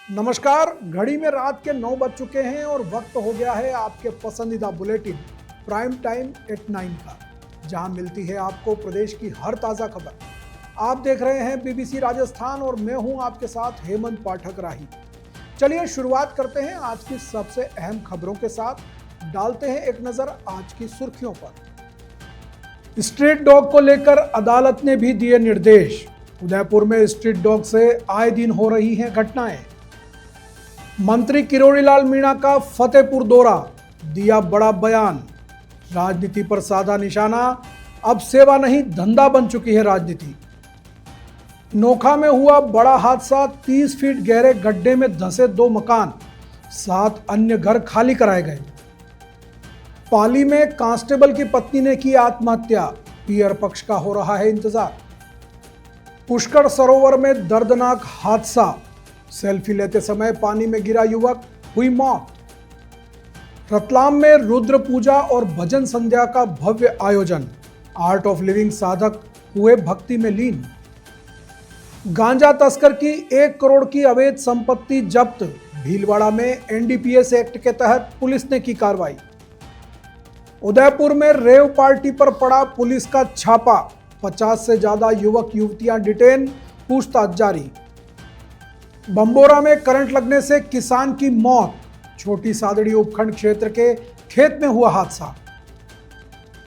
नमस्कार। घड़ी में रात के 9 बज चुके हैं और वक्त हो गया है आपके पसंदीदा बुलेटिन प्राइम टाइम एट 9 का, जहां मिलती है आपको प्रदेश की हर ताज़ा खबर। आप देख रहे हैं बीबीसी राजस्थान और मैं हूं आपके साथ हेमंत पाठक राही। चलिए शुरुआत करते हैं आज की सबसे अहम खबरों के साथ। डालते हैं एक नजर आज की सुर्खियों पर। स्ट्रीट डॉग को लेकर अदालत ने भी दिए निर्देश। उदयपुर में स्ट्रीट डॉग से आए दिन हो रही हैं घटनाएं। मंत्री किरोड़ीलाल मीणा का फतेहपुर दौरा, दिया बड़ा बयान। राजनीति पर साधा निशाना, अब सेवा नहीं धंधा बन चुकी है राजनीति। नोखा में हुआ बड़ा हादसा, 30 फीट गहरे गड्ढे में धंसे 2 मकान, 7 अन्य घर खाली कराए गए। पाली में कांस्टेबल की पत्नी ने की आत्महत्या, पीयर पक्ष का हो रहा है इंतजार। पुष्कर सरोवर में दर्दनाक हादसा, सेल्फी लेते समय पानी में गिरा युवक, हुई मौत। रतलाम में रुद्र पूजा और भजन संध्या का भव्य आयोजन, आर्ट ऑफ लिविंग साधक हुए भक्ति में लीन। गांजा तस्कर की 1 करोड़ की अवैध संपत्ति जब्त, भीलवाड़ा में एनडीपीएस एक्ट के तहत पुलिस ने की कार्रवाई। उदयपुर में रेव पार्टी पर पड़ा पुलिस का छापा, 50 से ज्यादा युवक युवतियां डिटेन, पूछताछ जारी। बंबोरा में करंट लगने से किसान की मौत, छोटी सादड़ी उपखंड क्षेत्र के खेत में हुआ हादसा।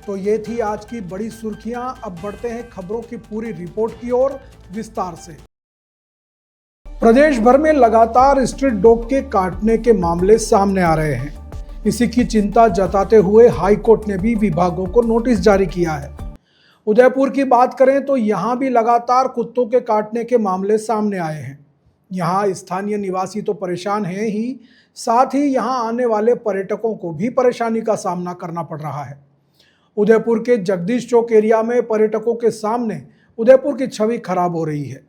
तो ये थी आज की बड़ी सुर्खियां। अब बढ़ते हैं खबरों की पूरी रिपोर्ट की ओर विस्तार से। प्रदेश भर में लगातार स्ट्रीट डॉग के काटने के मामले सामने आ रहे हैं। इसी की चिंता जताते हुए हाईकोर्ट ने भी विभागों को नोटिस जारी किया है। उदयपुर की बात करें तो यहां भी लगातार कुत्तों के काटने के मामले सामने आए हैं। यहाँ स्थानीय निवासी तो परेशान हैं ही, साथ ही यहाँ आने वाले पर्यटकों को भी परेशानी का सामना करना पड़ रहा है। उदयपुर के जगदीश चौक एरिया में पर्यटकों के सामने उदयपुर की छवि खराब हो रही है।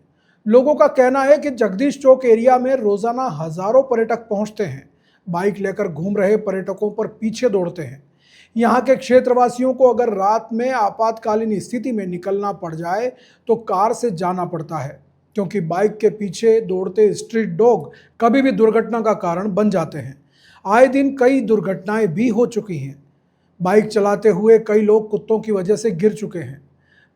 लोगों का कहना है कि जगदीश चौक एरिया में रोजाना हजारों पर्यटक पहुंचते हैं, बाइक लेकर घूम रहे पर्यटकों पर पीछे दौड़ते हैं। यहाँ के क्षेत्रवासियों को अगर रात में आपातकालीन स्थिति में निकलना पड़ जाए तो कार से जाना पड़ता है, क्योंकि बाइक के पीछे दौड़ते स्ट्रीट डॉग कभी भी दुर्घटना का कारण बन जाते हैं। आए दिन कई दुर्घटनाएं भी हो चुकी हैं। बाइक चलाते हुए कई लोग कुत्तों की वजह से गिर चुके हैं।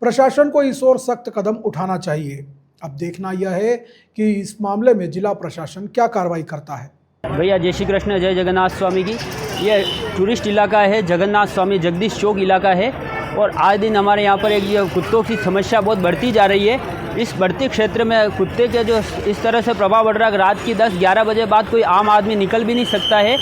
प्रशासन को इस ओर सख्त कदम उठाना चाहिए। अब देखना यह है कि इस मामले में जिला प्रशासन क्या कार्रवाई करता है। भैया जय श्री कृष्ण, जय जगन्नाथ स्वामी की। ये टूरिस्ट इलाका है, जगन्नाथ स्वामी जगदीश चौक इलाका है और आए दिन हमारे यहाँ पर एक कुत्तों की समस्या बहुत बढ़ती जा रही है। इस बढ़ते क्षेत्र में कुत्ते के जो इस तरह से प्रभाव बढ़ रहा है कि रात की 10-11 बजे बाद कोई आम आदमी निकल भी नहीं सकता है।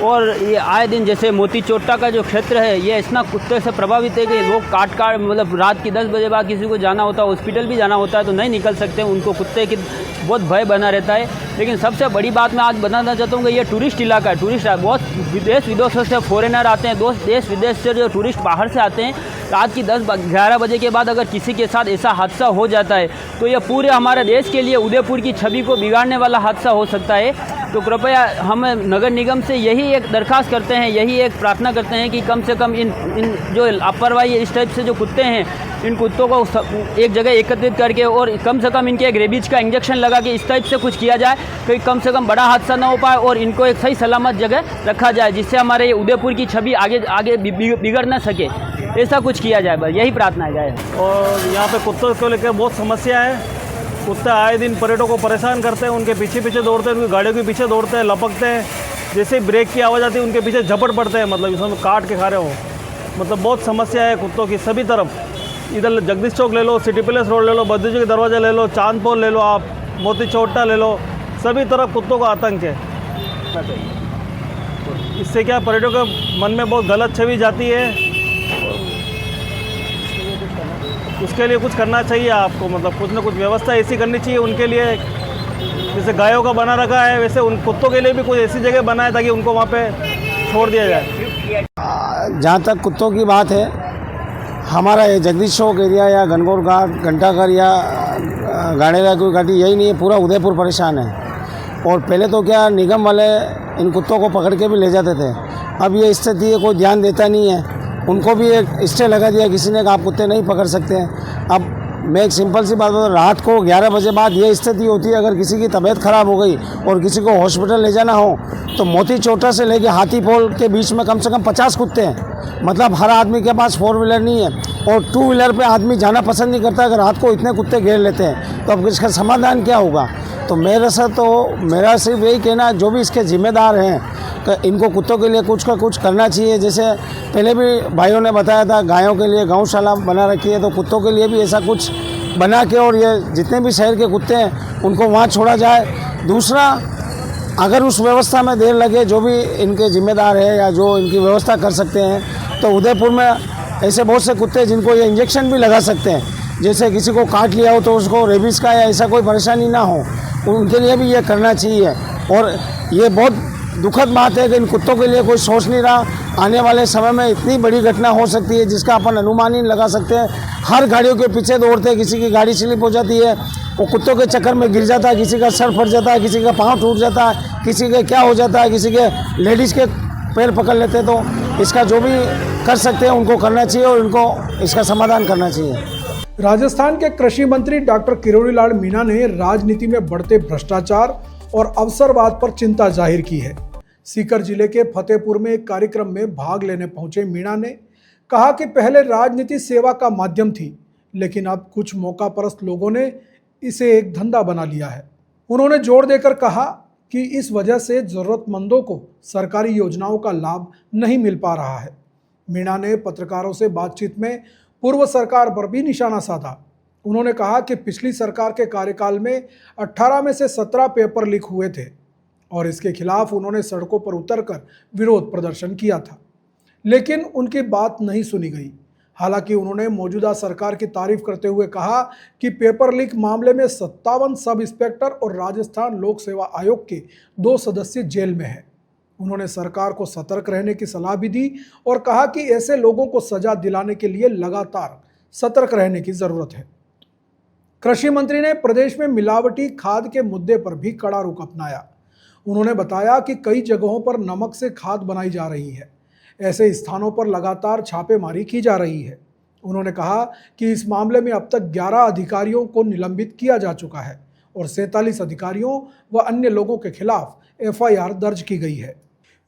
और ये आए दिन जैसे मोती चोट्टा का जो क्षेत्र है, ये इतना कुत्ते से प्रभावित है कि लोग काट मतलब रात की 10 बजे बाद किसी को जाना होता है, हॉस्पिटल भी जाना होता है तो नहीं निकल सकते, उनको कुत्ते की बहुत भय बना रहता है। लेकिन सबसे बड़ी बात मैं आज बताना चाहता हूँ कि ये टूरिस्ट इलाका है। टूरिस्ट बहुत देश विदेशों से फॉरेनर आते हैं, देश विदेश से जो टूरिस्ट बाहर से आते हैं। रात की 10-11 बजे के बाद अगर किसी के साथ ऐसा हादसा हो जाता है तो ये पूरे हमारे देश के लिए, उदयपुर की छवि को बिगाड़ने वाला हादसा हो सकता है। तो कृपया हम नगर निगम से यही एक दरख्वास्त करते हैं, यही एक प्रार्थना करते हैं कि कम से कम इन जो लापरवाही इस टाइप से जो कुत्ते हैं, इन कुत्तों को एक जगह एकत्रित करके और कम से कम इनके एक रेबीज का इंजेक्शन लगा के इस टाइप से कुछ किया जाए कि कम से कम बड़ा हादसा ना हो पाए और इनको एक सही सलामत जगह रखा जाए, जिससे हमारे उदयपुर की छवि आगे बिगड़ ना सके। ऐसा कुछ किया जाए, बस यही प्रार्थना है। और यहाँ पे कुत्तों को लेकर बहुत समस्या है। कुत्ते आए दिन पर्यटकों को परेशान करते हैं, उनके पीछे पीछे दौड़ते हैं, उनकी गाड़ियों के पीछे दौड़ते हैं, लपकते हैं। जैसे ब्रेक की आवाज़ आती है उनके पीछे झपट पड़ते हैं, मतलब इसमें काट के खा रहे हो। मतलब बहुत समस्या है कुत्तों की सभी तरफ। इधर जगदीश चौक ले लो, सिटी पैलेस रोड ले लो, बद्दूजी के दरवाजा ले लो, चांदपोल ले लो, आप मोती चोट्टा ले लो, सभी तरफ कुत्तों का आतंक है। इससे क्या पर्यटकों के मन में बहुत गलत छवि जाती है। उसके लिए कुछ करना चाहिए आपको, मतलब कुछ ना कुछ व्यवस्था ऐसी करनी चाहिए उनके लिए। जैसे गायों का बना रखा है वैसे उन कुत्तों के लिए भी कोई ऐसी जगह बनाए ताकि उनको वहाँ पे छोड़ दिया जाए। जहाँ तक कुत्तों की बात है, हमारा ये जगदीश चौक एरिया या गनगौर घाट, घंटाघर या गाड़ेला कोई घाटी, यही नहीं है, पूरा उदयपुर परेशान है। और पहले तो क्या निगम वाले इन कुत्तों को पकड़ के भी ले जाते थे, अब ये स्थिति है कोई ध्यान देता नहीं है। उनको भी एक स्टे लगा दिया किसी ने कि आप कुत्ते नहीं पकड़ सकते हैं। अब मैं एक सिंपल सी बात बताऊँ, रात को 11 बजे बाद ये स्थिति होती है, अगर किसी की तबीयत ख़राब हो गई और किसी को हॉस्पिटल ले जाना हो तो मोती चोटा से लेके हाथी पोल के बीच में कम से कम 50 कुत्ते हैं। मतलब हर आदमी के पास 4 व्हीलर नहीं है और 2 व्हीलर पे आदमी जाना पसंद नहीं करता। अगर रात को इतने कुत्ते घेर लेते हैं तो अब इसका समाधान क्या होगा? तो मेरा सिर्फ यही कहना, जो भी इसके जिम्मेदार हैं, इनको कुत्तों के लिए कुछ का कुछ करना चाहिए। जैसे पहले भी भाइयों ने बताया था, गायों के लिए गौशाला बना रखी है, तो कुत्तों के लिए भी ऐसा कुछ बना के और ये जितने भी शहर के कुत्ते हैं उनको वहाँ छोड़ा जाए। दूसरा, अगर उस व्यवस्था में देर लगे, जो भी इनके जिम्मेदार है या जो इनकी व्यवस्था कर सकते हैं, तो उदयपुर में ऐसे बहुत से कुत्ते हैं जिनको ये इंजेक्शन भी लगा सकते हैं। जैसे किसी को काट लिया हो तो उसको रेबीज़ का या ऐसा कोई परेशानी ना हो, उनके लिए भी ये करना चाहिए। और ये बहुत दुखद बात है कि इन कुत्तों के लिए कोई सोच नहीं रहा। आने वाले समय में इतनी बड़ी घटना हो सकती है जिसका अपन अनुमान ही नहीं लगा सकते हैं। हर गाड़ियों के पीछे दौड़ते हैं, किसी की गाड़ी स्लिप हो जाती है, वो कुत्तों के चक्कर में गिर जाता है, किसी का सर फट जाता है, किसी का पाँव टूट जाता है, किसी के क्या हो जाता है, किसी के लेडीज़ के पैर पकड़ लेते हैं। तो इसका जो भी कर सकते हैं उनको करना चाहिए और उनको इसका समाधान करना चाहिए। राजस्थान के कृषि मंत्री डॉक्टर किरोड़ी लाल मीणा ने राजनीति में बढ़ते भ्रष्टाचार और अवसरवाद पर चिंता जाहिर की है। सीकर जिले के फतेहपुर में एक कार्यक्रम में भाग लेने पहुंचे मीणा ने कहा कि पहले राजनीति सेवा का माध्यम थी, लेकिन अब कुछ मौका परस्त लोगों ने इसे एक धंधा बना लिया है। उन्होंने जोर देकर कहा कि इस वजह से जरूरतमंदों को सरकारी योजनाओं का लाभ नहीं मिल पा रहा है। मीणा ने पत्रकारों से बातचीत में पूर्व सरकार पर भी निशाना साधा। उन्होंने कहा कि पिछली सरकार के कार्यकाल में 18 में से 17 पेपर लीक हुए थे और इसके खिलाफ उन्होंने सड़कों पर उतरकर विरोध प्रदर्शन किया था, लेकिन उनकी बात नहीं सुनी गई। हालांकि उन्होंने मौजूदा सरकार की तारीफ करते हुए कहा कि पेपर लीक मामले में 57 सब इंस्पेक्टर और राजस्थान लोक सेवा आयोग के 2 सदस्य जेल में हैं। उन्होंने सरकार को सतर्क रहने की सलाह भी दी और कहा कि ऐसे लोगों को सजा दिलाने के लिए लगातार सतर्क रहने की जरूरत है। कृषि मंत्री ने प्रदेश में मिलावटी खाद के मुद्दे पर भी कड़ा रुख अपनाया। उन्होंने बताया कि कई जगहों पर नमक से खाद बनाई जा रही है। ऐसे स्थानों पर लगातार छापेमारी की जा रही है। उन्होंने कहा कि इस मामले में अब तक 11 अधिकारियों को निलंबित किया जा चुका है और 47 अधिकारियों व अन्य लोगों के खिलाफ FIR दर्ज की गई है।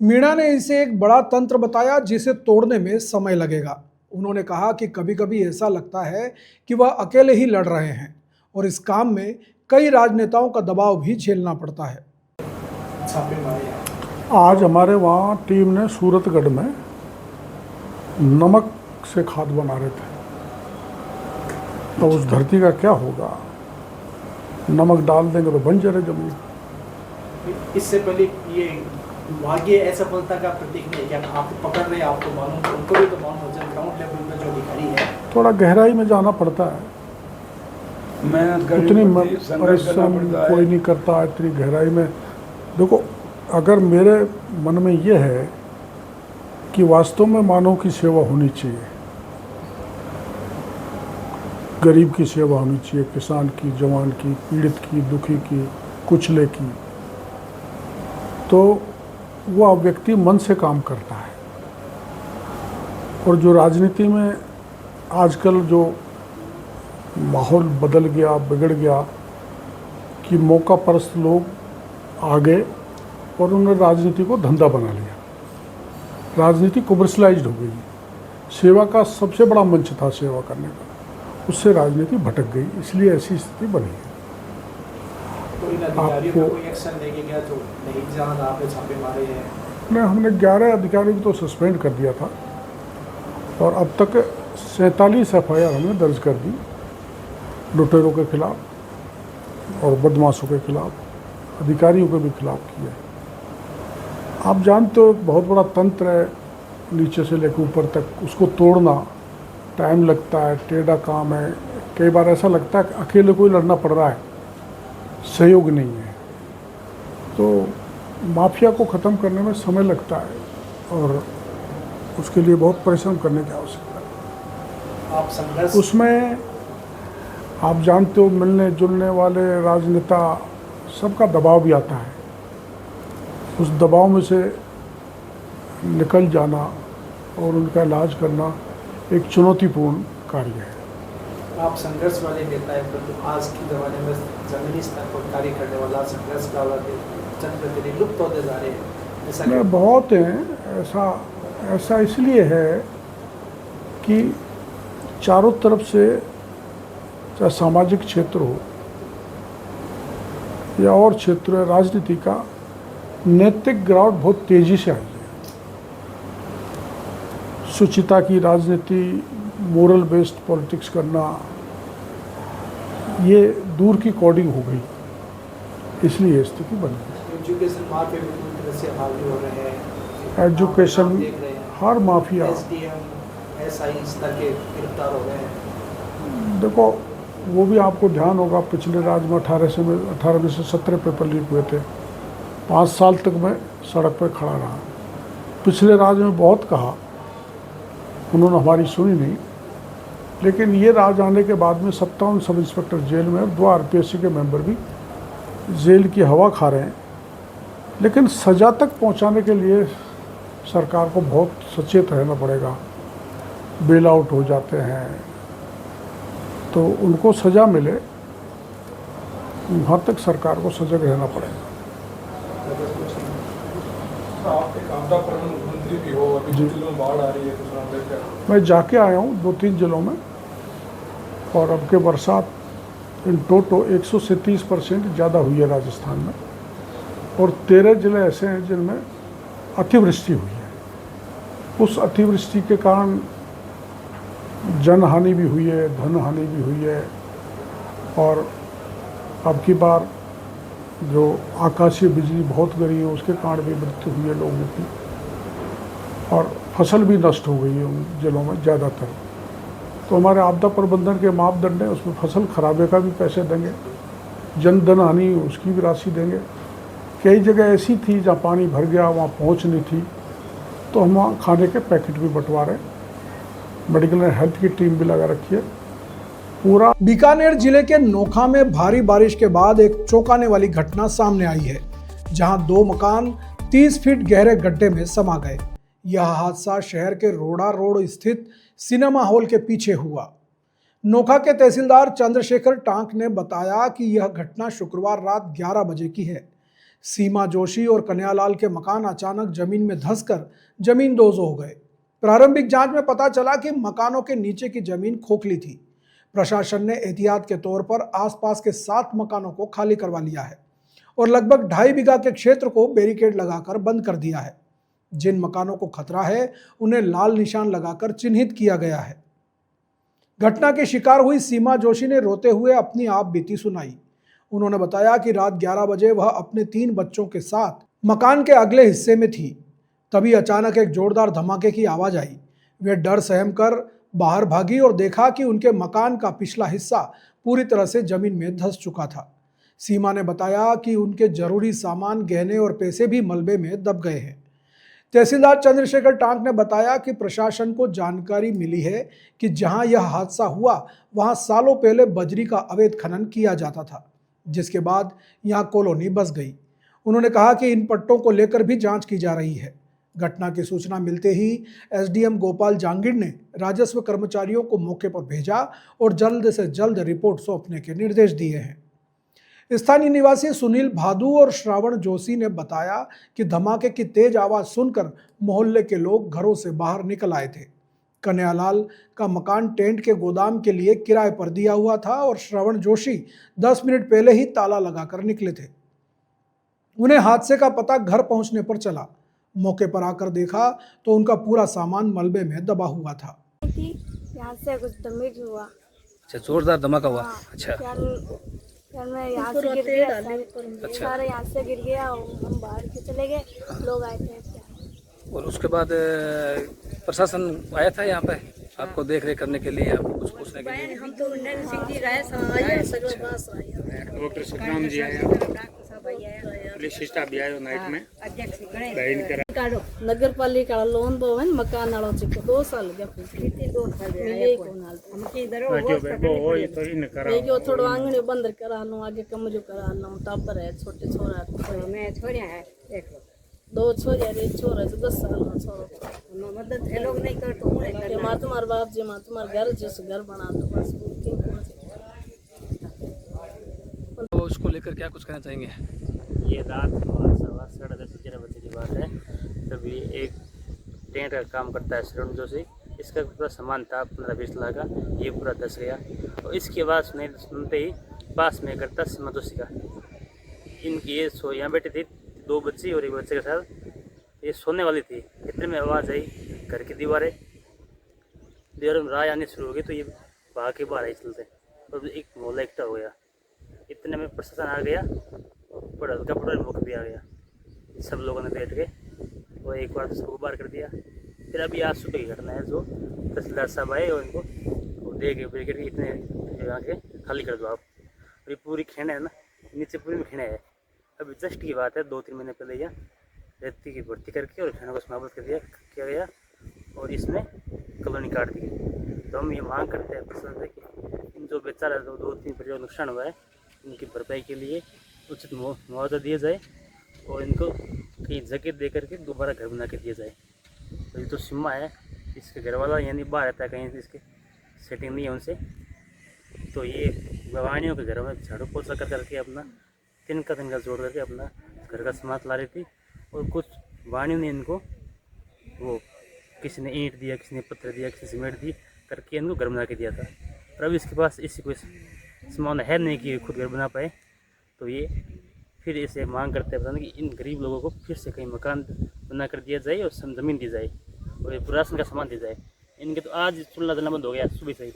मीणा ने इसे एक बड़ा तंत्र बताया जिसे तोड़ने में समय लगेगा। उन्होंने कहा कि कभी कभी ऐसा लगता है कि वह अकेले ही लड़ रहे हैं और इस काम में कई राजनेताओं का दबाव भी झेलना पड़ता है। आज हमारे वहाँ टीम ने सूरतगढ़ में नमक से खाद बना रहे थे, तो उस धरती का क्या होगा? नमक डाल देंगे तो बंजर है जमीन। इससे पहले ये भाग्य असफलता का प्रतीक नहीं है। क्या आप पकड़ रहे हैं, आपको मालूम, उनको भी तो मालूम हो जाए, ग्राउंड लेवल पे जो अधिकारी है। थोड़ा गहराई में जाना पड़ता है, उतनी परिश्रम कोई नहीं करता इतनी गहराई में। देखो, अगर मेरे मन में ये है कि वास्तव में मानव की सेवा होनी चाहिए, गरीब की सेवा होनी चाहिए, किसान की, जवान की, पीड़ित की, दुखी की, कुचले की, तो वह व्यक्ति मन से काम करता है। और जो राजनीति में आजकल जो माहौल बदल गया, बिगड़ गया कि मौका परस्त लोग आ गए और उन्होंने राजनीति को धंधा बना लिया। राजनीति कमर्शलाइज्ड हो गई। सेवा का सबसे बड़ा मंच था सेवा करने का, उससे राजनीति भटक गई, इसलिए ऐसी स्थिति बनी है। तो इन अधिकारियों को कोई एक्शन लेके गया तो नहीं, जहां आपने छापे मारे हैं? नहीं, हमने 11 अधिकारियों को तो सस्पेंड कर दिया था और अब तक 47 FIR हमने दर्ज कर दी, लुटेरों के खिलाफ और बदमाशों के खिलाफ, अधिकारियों के भी खिलाफ किए। आप जानते हो, बहुत बड़ा तंत्र है, नीचे से लेकर ऊपर तक उसको तोड़ना टाइम लगता है, टेढ़ा काम है। कई बार ऐसा लगता है कि अकेले कोई लड़ना पड़ रहा है, सहयोग नहीं है। तो माफिया को ख़त्म करने में समय लगता है और उसके लिए बहुत परिश्रम करने की आवश्यकता है। आप संघर्ष उसमें आप जानते हो, मिलने जुलने वाले राजनेता सबका दबाव भी आता है। उस दबाव में से निकल जाना और उनका इलाज करना एक चुनौतीपूर्ण कार्य है। आप संघर्ष वाले नेता हैं, परंतु आज के ज़माने में जमीनी स्तर पर कार्य करने वाला संघर्ष का वाला जनप्रतिनिधि लुप्त होते जा रहे हैं, ऐसा में बहुत हैं। ऐसा इसलिए है कि चारों तरफ से, चाहे सामाजिक क्षेत्र हो या और क्षेत्र है, राजनीति का नैतिक गिरावट बहुत तेजी से आई है। शुचिता की राजनीति, मोरल बेस्ड पॉलिटिक्स करना, ये दूर की कोडिंग हो गई, इसलिए स्थिति बन गई। एजुकेशन माफिया भी पूरी तरह से हावी हो रहे हैं। एजुकेशन देख रहे हैं, हर माफिया, SDM SI स्तर के गिरफ्तार हो गए हैं। देखो वो भी आपको ध्यान होगा, पिछले राज में 18 में से 17 पेपर लीक हुए थे। 5 साल तक मैं सड़क पर खड़ा रहा। पिछले राज में बहुत कहा, उन्होंने हमारी सुनी नहीं, लेकिन ये राज आने के बाद में 57 सब इंस्पेक्टर जेल में, 2 RPSC के मेंबर भी जेल की हवा खा रहे हैं। लेकिन सज़ा तक पहुंचाने के लिए सरकार को बहुत सचेत रहना पड़ेगा। बेल आउट हो जाते हैं तो उनको सज़ा मिले, वहाँ तक सरकार को सजग रहना पड़ेगा। आप एक आपदा प्रबंधन मंत्री भी हो, अभी जिलों में बाढ़ आ रही है, कुछ मैं जाके आया हूँ 2-3 जिलों में, और अब के बरसात इन टोटो 100 से 30% ज़्यादा हुई है राजस्थान में, और 13 जिले ऐसे हैं जिनमें अतिवृष्टि हुई है। उस अतिवृष्टि के कारण जन हानि भी हुई है, धन हानि भी हुई है, और अब की बार जो आकाशीय बिजली बहुत गिरी है उसके कारण भी मृत्यु हुई है लोगों की, और फसल भी नष्ट हो गई है उन जिलों में ज़्यादातर। तो हमारे आपदा प्रबंधन के मापदंड है, उसमें फसल खराबे का भी पैसे देंगे, जन धन हानि उसकी भी राशि देंगे। कई जगह ऐसी थी जहाँ पानी भर गया, वहाँ पहुँच नहीं थी, तो हम वहाँ खाने के पैकेट भी बंटवा रहे हैं। मेडिकल एंड हेल्थ की टीम भी लगा रखी है पूरा। बीकानेर जिले के नोखा में भारी बारिश के बाद एक चौंकाने वाली घटना सामने आई है, जहां 2 मकान 30 फीट गहरे गड्ढे में समा गए। यह हादसा शहर के रोड़ा रोड स्थित सिनेमा हॉल के पीछे हुआ। नोखा के तहसीलदार चंद्रशेखर टांक ने बताया कि यह घटना शुक्रवार रात 11 बजे की है। सीमा जोशी और कन्यालाल के मकान अचानक जमीन में धंसकर जमींदोज हो गए। प्रारंभिक जांच में पता चला कि मकानों के नीचे की जमीन खोखली थी। प्रशासन ने एहतियात के तौर पर आसपास के 7 मकानों को खाली करवा लिया है और लगभग 2.5 बीघा के क्षेत्र को बैरिकेड लगाकर बंद कर दिया है। जिन मकानों को खतरा है उन्हें लाल निशान लगाकर चिन्हित किया गया है। घटना की शिकार हुई सीमा जोशी ने रोते हुए अपनी आप बीती सुनाई। उन्होंने बताया कि रात 11 बजे वह अपने 3 बच्चों के साथ मकान के अगले हिस्से में थी। तभी अचानक एक जोरदार धमाके की आवाज आई। वे डर सहम कर बाहर भागी और देखा कि उनके मकान का पिछला हिस्सा पूरी तरह से जमीन में धंस चुका था। सीमा ने बताया कि उनके जरूरी सामान, गहने और पैसे भी मलबे में दब गए हैं। तहसीलदार चंद्रशेखर टांक ने बताया कि प्रशासन को जानकारी मिली है कि जहां यह हादसा हुआ वहां सालों पहले बजरी का अवैध खनन किया जाता था, जिसके बाद यहां कॉलोनी बस गई। उन्होंने कहा कि इन पट्टों को लेकर भी जांच की जा रही है। घटना की सूचना मिलते ही SDM गोपाल जांगीर ने राजस्व कर्मचारियों को मौके पर भेजा और जल्द से जल्द रिपोर्ट सौंपने के निर्देश दिए हैं। स्थानीय निवासी सुनील भादू और श्रावण जोशी ने बताया कि धमाके की तेज आवाज सुनकर मोहल्ले के लोग घरों से बाहर निकल आए थे। कन्यालाल का मकान टेंट के गोदाम के लिए किराए पर दिया हुआ था और श्रावण जोशी 10 मिनट पहले ही ताला लगाकर निकले थे। उन्हें हादसे का पता घर पहुंचने पर चला। मौके पर आकर देखा तो उनका पूरा सामान मलबे में दबा हुआ था। यहाँ से कुछ डैमेज हुआ। अच्छा, जोरदार धमाका हुआ। अच्छा, फिर मैं यहाँ से गिर गया। अच्छा, सारा यहाँ से गिर गया और हम बाहर के चले गए। लोग आए थे और उसके बाद प्रशासन आया था यहाँ पे आपको देख रेख करने के लिए, आपको कुछ पूछने के लिए? हम तो सिंह जी रहे डॉक्टर सुखराम जी आया, पुलिस स्टाफ भी आयो नाइट में। नगर पालिका लोन दो है मकान वालों से 2 साल गया थोड़ा आंगने बंद करा लो, आगे कमजो करा लो, टापर है, छोटे छोरा मैं छोड़िया है, 2 छोरिया रे, छोरा 10 साल छोरा मदद ये लोग नहीं कर तो तुम्हारे बाप जी माँ तुम्हारे घर जैसे घर बना दो बस। तो उसको लेकर क्या कुछ कहना चाहेंगे? ये रात 10:30-11 बजे की बात है। तभी एक टेंट का काम करता है श्रवण जोशी, इसका पूरा सामान था 15-20 लाख का, ये पूरा धस गया। और इसकी आवाज़ सुनते ही पास में करता सीमा जोशी का, इनकी ये यहाँ बैठी थी 2 बच्ची और एक बच्चे के साथ, ये सोने वाली थी। इतने में आवाज़ आई, घर की दीवारें में राह आनी शुरू हो गई, तो ये भाग के बाहर आई चलते और एक मोहल्ला इकट्ठा हो गया। इतने में प्रशासन आ गया और हल्का फुल्का मौका भी आ गया। सब लोगों ने बैठ के और एक बार सबको बाहर कर दिया। फिर अभी आज सुबह की घटना है, जो तहसीलदार साहब आए और इनको दे के ब्रिगेड इतने यहाँ के खाली कर दो आप। और ये पूरी खेने है ना, नीचे पूरी में खेने है। अभी जस्ट की बात है, 2-3 महीने पहले यहाँ रेती की भर्ती करके और खेनों को समाप्त कर किया गया और इसमें कॉलोनी काट दी गई। तो हम ये मांग करते हैं प्रशासन से कि इन जो बेचारा 2-3 परिवार नुकसान हुआ है, इनकी भरपाई के लिए उचित मुआवजा दिया जाए और इनको कहीं जगह दे करके दोबारा घर बना के दिया जाए। तो ये तो सीमा है, इसके घर वाला यानी बाहर रहता है, कहीं इसकी सेटिंग नहीं है उनसे। तो ये गवानियों के घर में झाड़ू पोछा करके अपना तिनका जोड़ करके अपना घर का सामान ला रही थी। और कुछ वाणियों ने इनको वो किसी ने ईंट दिया, किसी ने पत्थर दिया, किसी ने सीमेंट दी करके इनको घर बना के दिया था। और अब इसके पास इसी कोई सामान है नहीं कि खुद घर बना पाए। तो ये फिर इसे मांग करते हैं कि इन गरीब लोगों को फिर से कहीं मकान बना कर दिया जाए और ज़मीन दी जाए और ये राशन का सामान दिया जाए। इनके तो आज चूल्हा जलना बंद हो गया सुबह से ही।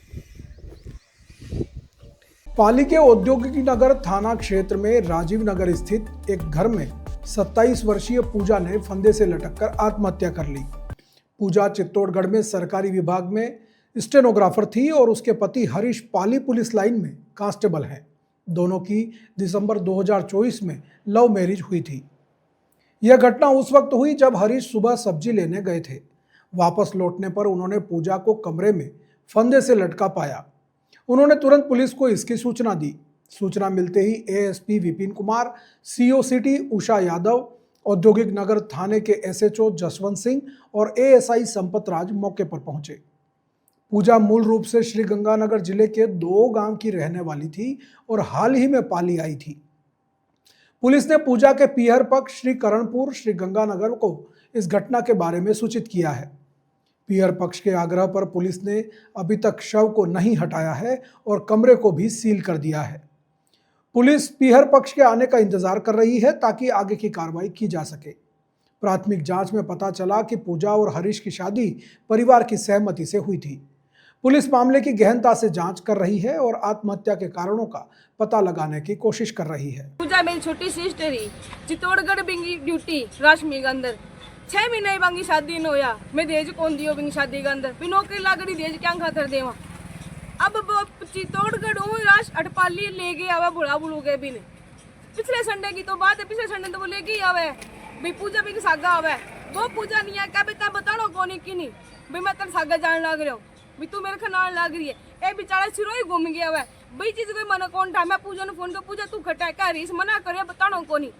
पाली के औद्योगिक नगर थाना क्षेत्र में राजीव नगर स्थित एक घर में 27 वर्षीय पूजा ने फंदे से लटककर आत्महत्या कर ली। पूजा चित्तौड़गढ़ में सरकारी विभाग में स्टेनोग्राफर थी और उसके पति हरीश पाली पुलिस लाइन में कांस्टेबल हैं। दोनों की दिसंबर 2024 में लव मैरिज हुई थी। यह घटना उस वक्त हुई जब हरीश सुबह सब्जी लेने गए थे। वापस लौटने पर उन्होंने पूजा को कमरे में फंदे से लटका पाया। उन्होंने तुरंत पुलिस को इसकी सूचना दी। सूचना मिलते ही ASP Vipin Kumar, CO city Usha Yadav, औद्योगिक नगर थाने के एसएचओ जसवंत सिंह और एएसआई संपत राज मौके पर पहुंचे। पूजा मूल रूप से श्री गंगानगर जिले के 2 गांव की रहने वाली थी और हाल ही में पाली आई थी। पुलिस ने पूजा के पीहर पक्ष श्री करणपुर श्री गंगानगर को इस घटना के बारे में सूचित किया है। पीहर पक्ष के आग्रह पर पुलिस ने अभी तक शव को नहीं हटाया है और कमरे को भी सील कर दिया है। पुलिस पीहर पक्ष के आने का इंतजार कर रही है ताकि आगे की कार्रवाई की जा सके। प्राथमिक जांच में पता चला कि पूजा और हरीश की शादी परिवार की सहमति से हुई थी। पुलिस मामले की गहनता से जांच कर रही है और आत्महत्या के कारणों का पता लगाने की कोशिश कर रही है। पूजा मेरी छोटी सिस्टर ही चित्तौड़गढ़ बिंगी ड्यूटी राशमी के अंदर 6 महीने बांगी शादी न होया। मैं देज कौन दियो बिंगी शादी के अंदर भी नौकरी लागड़ी देज क्या खातर देवा। अब चित्तौड़गढ़ राश अटपाली ले गए आवा बुढ़ा बुढ़ू गए भी ने। पिछले संडे की तो बात है, पिछले संडे तो वो लेके ही आवे भाई पूजा भी सागा आवे। वो पूजा नहीं है क्या बेटा बतानो कौन की नहीं भाई मैं तेरे सागा जान लग रहा हूँ भी तू मेरे खनान लग रही है। ए बेचारा सिरो ही घूम गया हुआ भाई चीज कोई मना कौन था। मैं पूजा ने फोन कर पूजा तू खटा है क्या रीस मना करे बतानो को नहीं।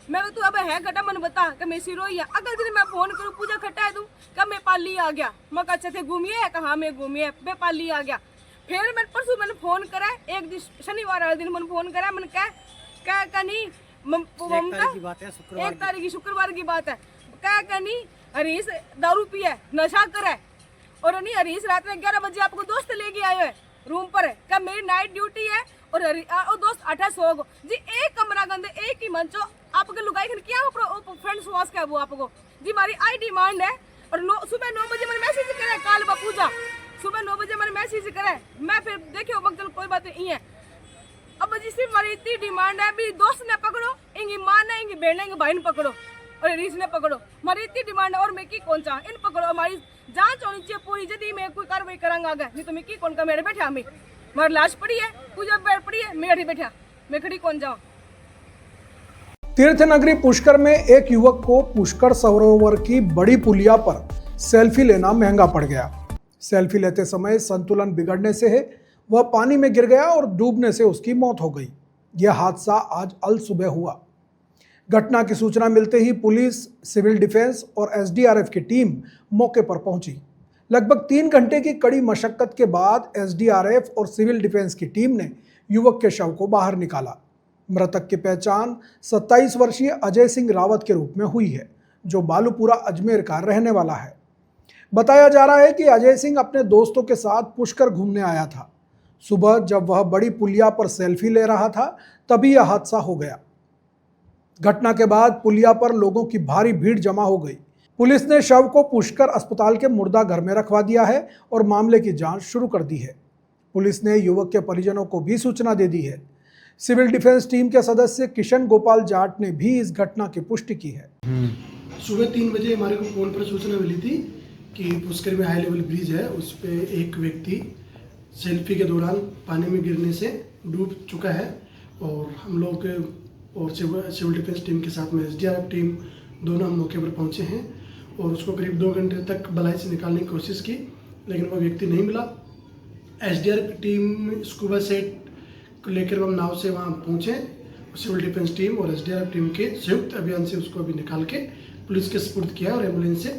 मैं तू अब है खटा मन बता कि मैं सिरो ही है। अगर दिन मैं फोन करूँ पूजा खटा है तू क्या मैं पाली आ गया। मैं अच्छा थे घूमिए कहा मैं घूमिए मैं पाली आ गया। फिर मैं परसों मैंने फोन करा एक दिन शनिवार वाले दिन मैंने फोन करा मैंने क्या नहीं 1 तारीख की शुक्रवार की बात है क्या नहीं हरीश दारू पिए नशा करे और नहीं हरीश रात में 11 बजे आपको दोस्त लेके आए है रूम पर क्या मेरी नाइट ड्यूटी है और दोस्त 28 को जी एक कमरा गंदे एक ही मंचो आपके लुगाई क्या फ्रेंड सुहास का वो आपको जी हमारी आई डिमांड है। और सुबह 9 बजे मैंने मैसेज करे काल पूजा सुबह 9 बजे मैंने मैसेज करे मैं फिर देखियो वक्त कोई बात नहीं है। अब जी सिर्फ हमारी इतनी डिमांड है भी दोस्त ने पकड़ो इंगी माँ ने इंगी बहन इंगी भाई ने पकड़ो और रीस ने पकड़ो। हमारी इतनी डिमांड है और मैं की कौन चा इन पकड़ो। हमारी जांच होनी चाहिए पूरी यदि मैं कोई कार्रवाई करांगा आगे नहीं तो मैं की कौन का मेरे बैठा हमें हमारी लाश पड़ी है पूजा बैठ पड़ी है मैं बैठा मैं खड़ी कौन जाऊँ। तीर्थ नगरी पुष्कर में एक युवक को पुष्कर सरोवर की बड़ी पुलिया पर सेल्फी लेना महंगा पड़ गया। सेल्फी लेते समय संतुलन बिगड़ने से वह पानी में गिर गया और डूबने से उसकी मौत हो गई। यह हादसा आज अल सुबह हुआ। घटना की सूचना मिलते ही पुलिस, सिविल डिफेंस और एसडीआरएफ की टीम मौके पर पहुंची। लगभग 3 घंटे की कड़ी मशक्कत के बाद एसडीआरएफ और सिविल डिफेंस की टीम ने युवक के शव को बाहर निकाला। मृतक की पहचान 27 वर्षीय अजय सिंह रावत के रूप में हुई है, जो बालूपुरा अजमेर का रहने वाला है। बताया जा रहा है कि अजय सिंह अपने दोस्तों के साथ पुष्कर घूमने आया था। सुबह जब वह बड़ी पुलिया पर सेल्फी ले रहा था, तभी यह हादसा हो गया। घटना के बाद पुलिया पर लोगों की भारी भीड़ जमा हो गई। पुलिस ने शव को पुष्कर अस्पताल के मुर्दा घर में रखवा दिया है और मामले की जांच शुरू कर दी है। पुलिस ने युवक के परिजनों को भी सूचना दे दी है। सिविल डिफेंस टीम के सदस्य किशन गोपाल जाट ने भी इस घटना की पुष्टि की है। सुबह 3 बजे हमारे को फोन पर सूचना मिली थी कि पुष्कर में हाई लेवल ब्रिज है, उस पे एक व्यक्ति सेल्फी के दौरान पानी में गिरने से डूब चुका है और हम लोग और सिविल डिफेंस टीम के साथ में SDRF टीम दोनों हम मौके पर पहुंचे हैं और उसको करीब 2 घंटे तक बलाई से निकालने की कोशिश की, लेकिन वह व्यक्ति नहीं मिला। SDRF टीम स्कूबा सेट को लेकर हम नाव से वहां पहुंचे। सिविल डिफेंस टीम और SDRF टीम के संयुक्त अभियान से उसको अभी निकाल के पुलिस के सुपुर्द किया और एम्बुलेंस से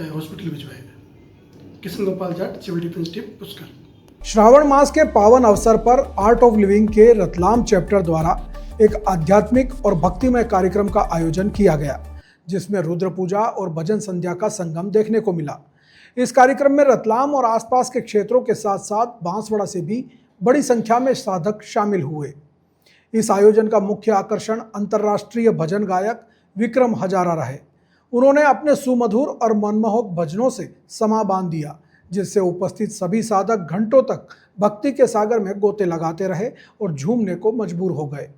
हॉस्पिटल भिजवाया। Kishan Gopal Jat, civil defence team, Pushkar. श्रावण मास के पावन अवसर पर आर्ट ऑफ लिविंग के रतलाम चैप्टर द्वारा एक आध्यात्मिक और भक्तिमय कार्यक्रम का आयोजन किया गया, जिसमें रुद्र पूजा और भजन संध्या का संगम देखने को मिला। इस कार्यक्रम में रतलाम और आसपास के क्षेत्रों के साथ साथ बांसवाड़ा से भी बड़ी संख्या में साधक शामिल हुए। इस आयोजन का मुख्य आकर्षण अंतर्राष्ट्रीय भजन गायक विक्रम हजारा रहे। उन्होंने अपने सुमधुर और मनमोहक भजनों से समा बांध दिया, जिससे उपस्थित सभी साधक घंटों तक भक्ति के सागर में गोते लगाते रहे और झूमने को मजबूर हो गए।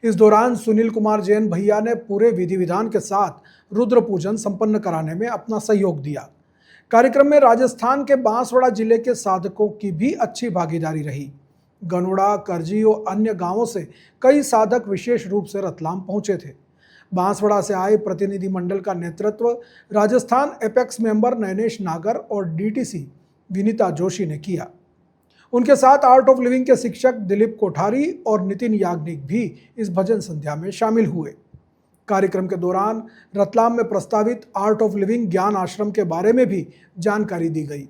इस दौरान सुनील कुमार जैन भैया ने पूरे विधि विधान के साथ रुद्र पूजन संपन्न कराने में अपना सहयोग दिया। कार्यक्रम में राजस्थान के बांसवाड़ा जिले के साधकों की भी अच्छी भागीदारी रही। गनोड़ा, करजी और अन्य गांवों से कई साधक विशेष रूप से रतलाम पहुंचे थे। बांसवाड़ा से आए प्रतिनिधि मंडल का नेतृत्व राजस्थान एपेक्स मेंबर नैनेश नागर और DTC विनीता जोशी ने किया। उनके साथ आर्ट ऑफ लिविंग के शिक्षक दिलीप कोठारी और नितिन याग्निक भी इस भजन संध्या में शामिल हुए। कार्यक्रम के दौरान रतलाम में प्रस्तावित आर्ट ऑफ लिविंग ज्ञान आश्रम के बारे में भी जानकारी दी गई।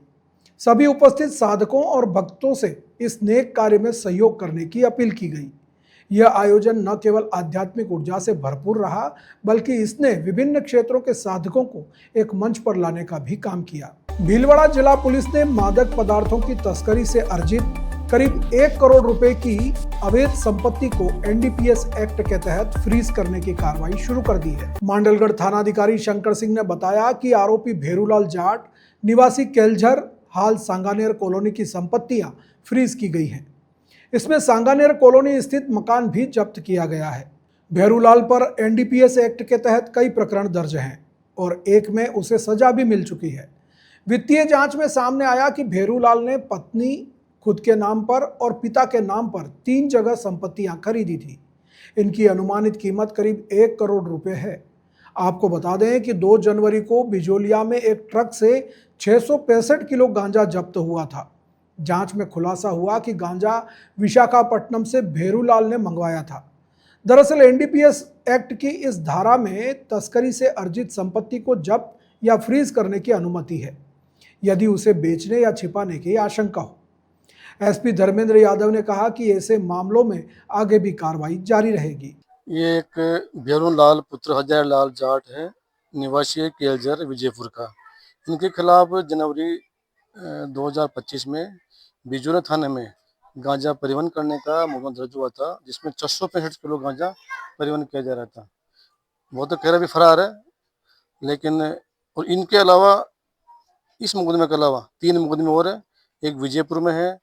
सभी उपस्थित साधकों और भक्तों से इस नेक कार्य में सहयोग करने की अपील की गई। यह आयोजन न केवल आध्यात्मिक ऊर्जा से भरपूर रहा, बल्कि इसने विभिन्न क्षेत्रों के साधकों को एक मंच पर लाने का भी काम किया। भीलवाड़ा जिला पुलिस ने मादक पदार्थों की तस्करी से अर्जित करीब 1 करोड़ रुपए की अवैध संपत्ति को NDPS एक्ट के तहत फ्रीज करने की कार्रवाई शुरू कर दी है। मांडलगढ़ थानाधिकारी शंकर सिंह ने बताया कि आरोपी भेरूलाल जाट निवासी केलझर हाल सांगानेर कॉलोनी की संपत्तियां फ्रीज की गई हैं। इसमें सांगानेर कॉलोनी स्थित मकान भी जब्त किया गया है। भेरूलाल पर NDPS एक्ट के तहत कई प्रकरण दर्ज हैं और एक में उसे सजा भी मिल चुकी है। वित्तीय जांच में सामने आया कि भेरूलाल ने पत्नी, खुद के नाम पर और पिता के नाम पर 3 जगह संपत्तियां खरीदी थी। इनकी अनुमानित कीमत करीब 1 करोड़ रुपए है। आपको बता दें कि 2 जनवरी को बिजोलिया में एक ट्रक से 665 किलो गांजा जब्त हुआ था। जांच में खुलासा हुआ कि गांजा विशाखापट्टनम से भेरूलाल ने मंगवाया था। दरअसल NDPS एक्ट की इस धारा में तस्करी से अर्जित संपत्ति को जब्त या फ्रीज करने की अनुमति है, यदि उसे बेचने या छिपाने की आशंका हो। SP धर्मेंद्र यादव ने कहा कि ऐसे मामलों में आगे भी कार्रवाई जारी रहेगी। ये एक भेरूलाल पुत्र हजारलाल जाट है, निवासी केलझर विजयपुर का। इनके खिलाफ जनवरी 2025 में बिजोला थाने में गांजा परिवहन करने का मुकदमा दर्ज हुआ था, जिसमें 665 किलो गांजा परिवहन किया जा रहा था। वो तो कह रहा भी फरार है, लेकिन और इनके अलावा इस मुकदमे के अलावा 3 मुकदमे और है। एक विजयपुर में है,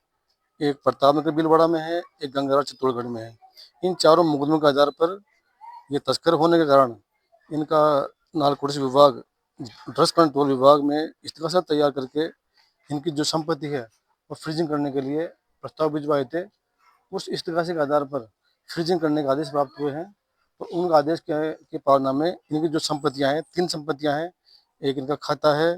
एक प्रतापनगर भीलवाड़ा में है, एक गंगाराम चित्तौड़गढ़ में है। इन चारों मुकदमों के आधार पर ये तस्कर होने के कारण इनका नारकोटिक्स विभाग, ड्रग्स कंट्रोल विभाग में इस्तीफा तैयार करके इनकी जो संपत्ति है वो फ्रीजिंग करने के लिए प्रस्ताव भिजवाए थे। उस इस्तीफा के आधार पर फ्रीजिंग करने के आदेश प्राप्त हुए हैं। तो उन आदेश के पालना में इनकी जो संपत्तियां हैं, 3 संपत्तियां हैं। एक इनका खाता है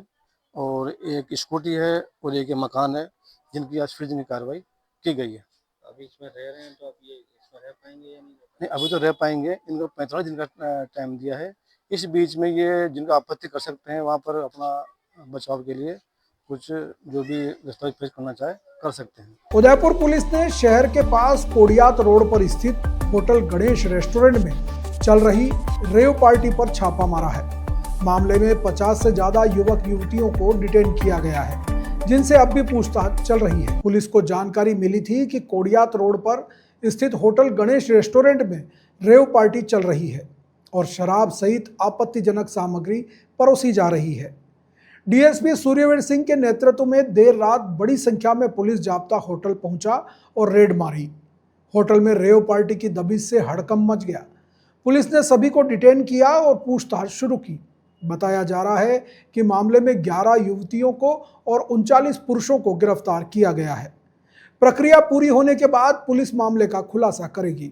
और एक स्कूटी है और एक मकान है, जिनकी आज फ्रीजिंग की कार्रवाई की गई है। अभी इसमें रह रहे हैं तो आप ये इसमें रह पाएंगे या नहीं? अभी तो रह पाएंगे। इनको 45 दिन का टाइम दिया है। इस बीच में ये जिनका आपत्ति कर सकते हैं, वहाँ पर अपना बचाव के लिए कुछ जो भी दस्तावेज पेश करना चाहे कर सकते हैं। उदयपुर पुलिस ने शहर के पास कोडियात रोड पर स्थित होटल गणेश रेस्टोरेंट में चल रही रेव पार्टी पर छापा मारा है। मामले में 50 से ज्यादा युवक युवतियों को डिटेन किया गया है, जिनसे अब भी पूछताछ चल रही है। पुलिस को जानकारी मिली थी कि कोडियात रोड पर स्थित होटल गणेश रेस्टोरेंट में रेव पार्टी चल रही है और शराब सहित आपत्तिजनक सामग्री परोसी जा रही है। डीएसपी सूर्यवीर सिंह के नेतृत्व में देर रात बड़ी संख्या में पुलिस जाब्ता होटल पहुंचा और रेड मारी। होटल में रेव पार्टी की दबिश से हड़कंप मच गया। पुलिस ने सभी को डिटेन किया और पूछताछ शुरू की। बताया जा रहा है कि मामले में 11 युवतियों को और 39 पुरुषों को गिरफ्तार किया गया है। प्रक्रिया पूरी होने के बाद पुलिस मामले का खुलासा करेगी।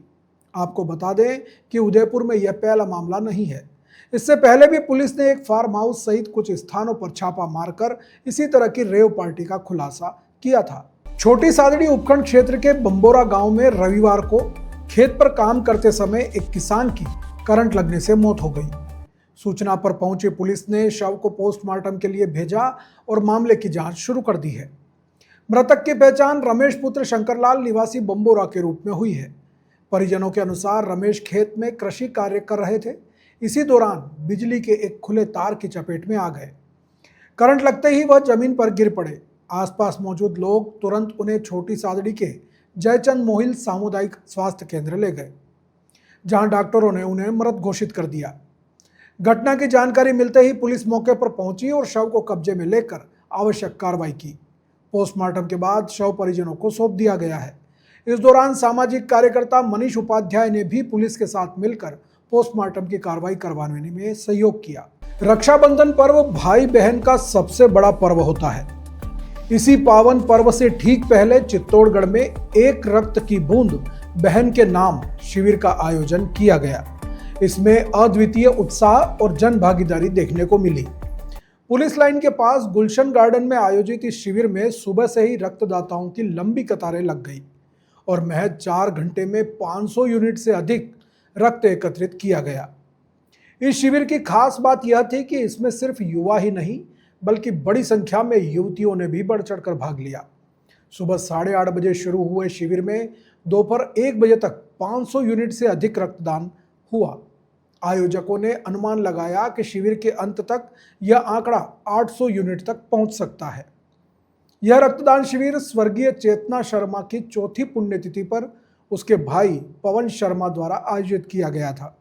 आपको बता दें कि उदयपुर में यह पहला मामला नहीं है। इससे पहले भी पुलिस ने एक फार्म हाउस सहित कुछ स्थानों पर छापा मारकर इसी तरह की रेव पार्टी का खुलासा किया था। छोटी सादड़ी उपखंड क्षेत्र के बंबोरा गांव में रविवार को खेत पर काम करते समय एक किसान की करंट लगने से मौत हो गई। सूचना पर पहुंची पुलिस ने शव को पोस्टमार्टम के लिए भेजा और मामले की जांच शुरू कर दी है। मृतक की पहचान रमेश पुत्र शंकरलाल निवासी बंबोरा के रूप में हुई है। परिजनों के अनुसार रमेश खेत में कृषि कार्य कर रहे थे। इसी दौरान बिजली के एक खुले तार की चपेट में आ गए। करंट लगते ही वह जमीन पर गिर पड़े। आसपास मौजूद लोग तुरंत उन्हें छोटी सादड़ी के जयचंद मोहिल सामुदायिक स्वास्थ्य केंद्र ले गए, जहां डॉक्टरों ने उन्हें मृत घोषित कर दिया। घटना की जानकारी मिलते ही पुलिस मौके पर पहुंची और शव को कब्जे में लेकर आवश्यक कार्रवाई की। पोस्टमार्टम के बाद शव परिजनों को सौंप दिया गया है। इस दौरान सामाजिक कार्यकर्ता मनीष उपाध्याय ने भी पुलिस के साथ मिलकर पोस्टमार्टम की कार्रवाई करवाने में सहयोग किया। रक्षाबंधन पर्व भाई बहन का सबसे बड़ा पर्व होता है। इसी पावन पर्व से ठीक पहले चित्तौड़गढ़ में एक रक्त की बूंद बहन के नाम शिविर का आयोजन किया गया। इसमें अद्वितीय उत्साह और जन भागीदारी देखने को मिली। पुलिस लाइन के पास गुलशन गार्डन में आयोजित इस शिविर में सुबह से ही रक्तदाताओं की लंबी कतारें लग गई और महज 4 घंटे में 500 यूनिट से अधिक रक्त एकत्रित किया गया। इस शिविर की खास बात यह थी कि इसमें सिर्फ युवा ही नहीं बल्कि बड़ी संख्या में युवतियों ने भी बढ़ चढ़कर भाग लिया। सुबह 8:30 बजे शुरू हुए शिविर में दोपहर 1 बजे तक 500 यूनिट से अधिक रक्तदान हुआ। आयोजकों ने अनुमान लगाया कि शिविर के अंत तक यह आंकड़ा 800 यूनिट तक पहुंच सकता है। यह रक्तदान शिविर स्वर्गीय चेतना शर्मा की 4थी पुण्यतिथि पर उसके भाई पवन शर्मा द्वारा आयोजित किया गया था।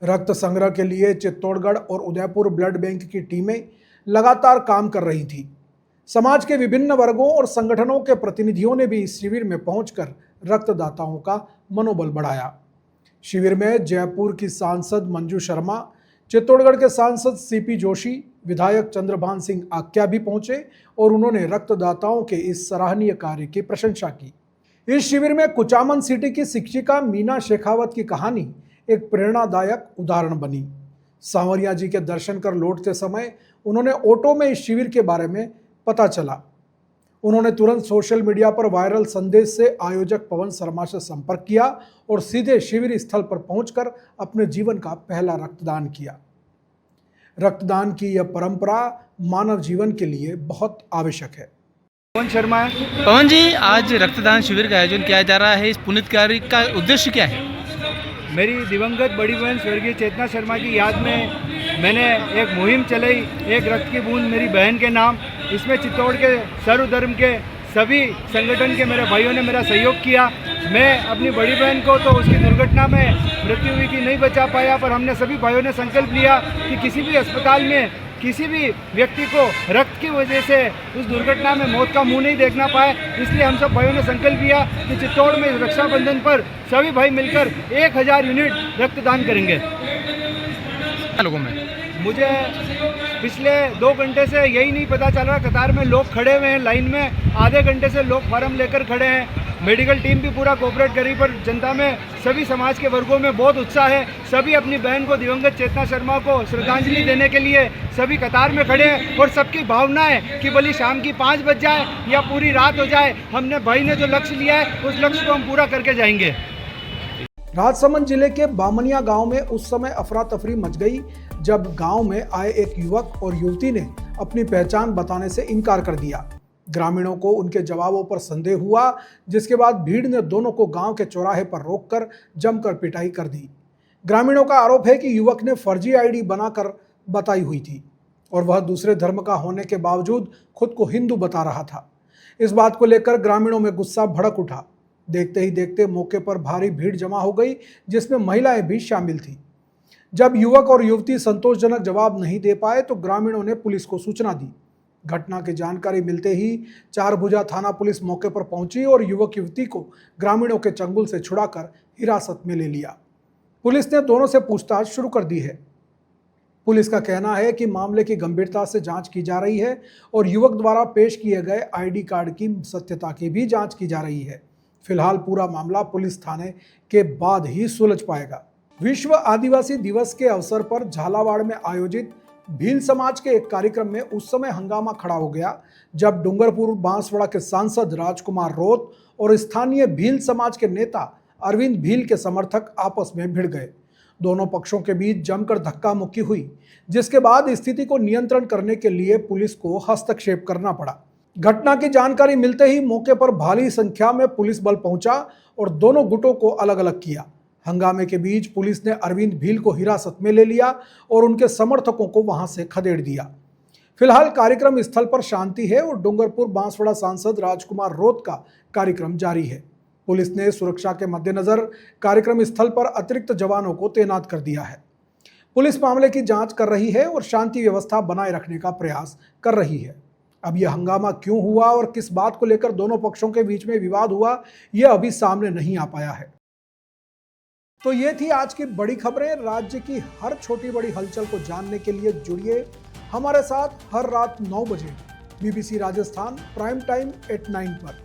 रक्त संग्रह के लिए चित्तौड़गढ़ और उदयपुर ब्लड बैंक की टीमें लगातार काम कर रही थी। समाज के विभिन्न वर्गों और संगठनों के प्रतिनिधियों ने भी इस शिविर में पहुंचकर रक्तदाताओं का मनोबल बढ़ाया। शिविर में जयपुर की सांसद मंजू शर्मा, चित्तौड़गढ़ के सांसद सीपी जोशी, विधायक चंद्रभान सिंह आक्या भी पहुंचे और उन्होंने रक्तदाताओं के इस सराहनीय कार्य की प्रशंसा की। इस शिविर में कुचामन सिटी की शिक्षिका मीना शेखावत की कहानी एक प्रेरणादायक उदाहरण बनी। सांवरिया जी के दर्शन कर लौटते समय उन्होंने ऑटो में इस शिविर के बारे में पता चला। उन्होंने तुरंत सोशल मीडिया पर वायरल संदेश से आयोजक पवन शर्मा से संपर्क किया और सीधे शिविर स्थल पर पहुंचकर अपने जीवन का पहला रक्तदान किया। रक्तदान की यह परंपरा मानव जीवन के लिए बहुत आवश्यक है। पवन शर्मा है। पवन जी, आज रक्तदान शिविर का आयोजन किया जा रहा है। इस पुनीत कार्य का उद्देश्य क्या है? मेरी दिवंगत बड़ी बहन स्वर्गीय चेतना शर्मा की याद में मैंने एक मुहिम चलाई, एक रक्त की बूंद मेरी बहन के नाम। इसमें चित्तौड़ के सर्वधर्म के सभी संगठन के मेरे भाइयों ने मेरा सहयोग किया। मैं अपनी बड़ी बहन को तो उसकी दुर्घटना में मृत्यु हुई थी नहीं बचा पाया, पर हमने सभी भाइयों ने संकल्प लिया कि किसी भी अस्पताल में किसी भी व्यक्ति को रक्त की वजह से उस दुर्घटना में मौत का मुंह नहीं देखना पाए। इसलिए हम सब भाइयों ने संकल्प लिया कि चित्तौड़ में रक्षाबंधन पर सभी भाई मिलकर 1000 यूनिट रक्तदान करेंगे। लोगों में मुझे पिछले 2 घंटे से यही नहीं पता चल रहा, कतार में लोग खड़े हुए हैं, लाइन में आधे घंटे से लोग फार्म लेकर खड़े हैं। मेडिकल टीम भी पूरा कोऑपरेट करी, पर जनता में सभी समाज के वर्गों में बहुत उत्साह है। सभी अपनी बहन को दिवंगत चेतना शर्मा को श्रद्धांजलि देने के लिए सभी कतार में खड़े हैं और सबकी भावना है कि भले शाम की 5 बज जाए या पूरी रात हो जाए, हमने भाई ने जो लक्ष्य लिया है उस लक्ष्य को हम पूरा करके जाएंगे। राजसमंद जिले के बामनिया गांव में उस समय अफरा तफरी मच गई जब गांव में आए एक युवक और युवती ने अपनी पहचान बताने से इनकार कर दिया, ग्रामीणों को उनके जवाबों पर संदेह हुआ, जिसके बाद भीड़ ने दोनों को गांव के चौराहे पर रोककर जमकर पिटाई कर दी। ग्रामीणों का आरोप है कि युवक ने फर्जी आईडी बनाकर बताई हुई थी और वह दूसरे धर्म का होने के बावजूद खुद को हिंदू बता रहा था। इस बात को लेकर ग्रामीणों में गुस्सा भड़क उठा। देखते ही देखते मौके पर भारी भीड़ जमा हो गई, जिसमें महिलाएं भी शामिल थी। जब युवक और युवती संतोषजनक जवाब नहीं दे पाए तो ग्रामीणों ने पुलिस को सूचना दी। घटना की जानकारी मिलते ही चारभुजा थाना पुलिस मौके पर पहुंची और युवक युवती को ग्रामीणों के चंगुल से छुड़ाकर हिरासत में ले लिया। पुलिस ने दोनों से पूछताछ शुरू कर दी है। पुलिस का कहना है कि मामले की गंभीरता से जांच की जा रही है और युवक द्वारा पेश किए गए आईडी कार्ड की सत्यता की भी जांच की जा रही है। फिलहाल पूरा मामला पुलिस थाने के बाद ही सुलझ पाएगा। विश्व आदिवासी दिवस के अवसर पर झालावाड़ में आयोजित भील समाज के एक कार्यक्रम में उस समय हंगामा खड़ा हो गया जब डूंगरपुर बांसवाड़ा के सांसद राजकुमार रोत और स्थानीय भील समाज के नेता अरविंद भील के समर्थक आपस में भिड़ गए। दोनों पक्षों के बीच जमकर धक्का मुक्की हुई, जिसके बाद स्थिति को नियंत्रण करने के लिए पुलिस को हस्तक्षेप करना पड़ा। घटना की जानकारी मिलते ही मौके पर भारी संख्या में पुलिस बल पहुंचा और दोनों गुटों को अलग अलग किया। हंगामे के बीच पुलिस ने अरविंद भील को हिरासत में ले लिया और उनके समर्थकों को वहां से खदेड़ दिया। फिलहाल कार्यक्रम स्थल पर शांति है और डूंगरपुर बांसवाड़ा सांसद राजकुमार रोत का कार्यक्रम जारी है। पुलिस ने सुरक्षा के मद्देनजर कार्यक्रम स्थल पर अतिरिक्त जवानों को तैनात कर दिया है। पुलिस मामले की जांच कर रही है और शांति व्यवस्था बनाए रखने का प्रयास कर रही है। अब यह हंगामा क्यों हुआ और किस बात को लेकर दोनों पक्षों के बीच में विवाद हुआ, यह अभी सामने नहीं आ पाया है। तो ये थी आज की बड़ी खबरें। राज्य की हर छोटी बड़ी हलचल को जानने के लिए जुड़िए हमारे साथ हर रात 9 बजे BBC Rajasthan prime time at 9 पर।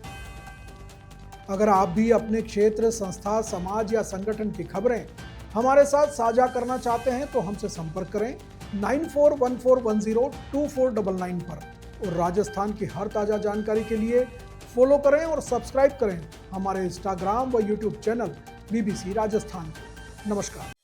अगर आप भी अपने क्षेत्र, संस्था, समाज या संगठन की खबरें हमारे साथ साझा करना चाहते हैं तो हमसे संपर्क करें 9414102499 पर और राजस्थान की हर ताज़ा जानकारी के लिए फॉलो करें और सब्सक्राइब करें हमारे इंस्टाग्राम व यूट्यूब चैनल BBC राजस्थान। नमस्कार।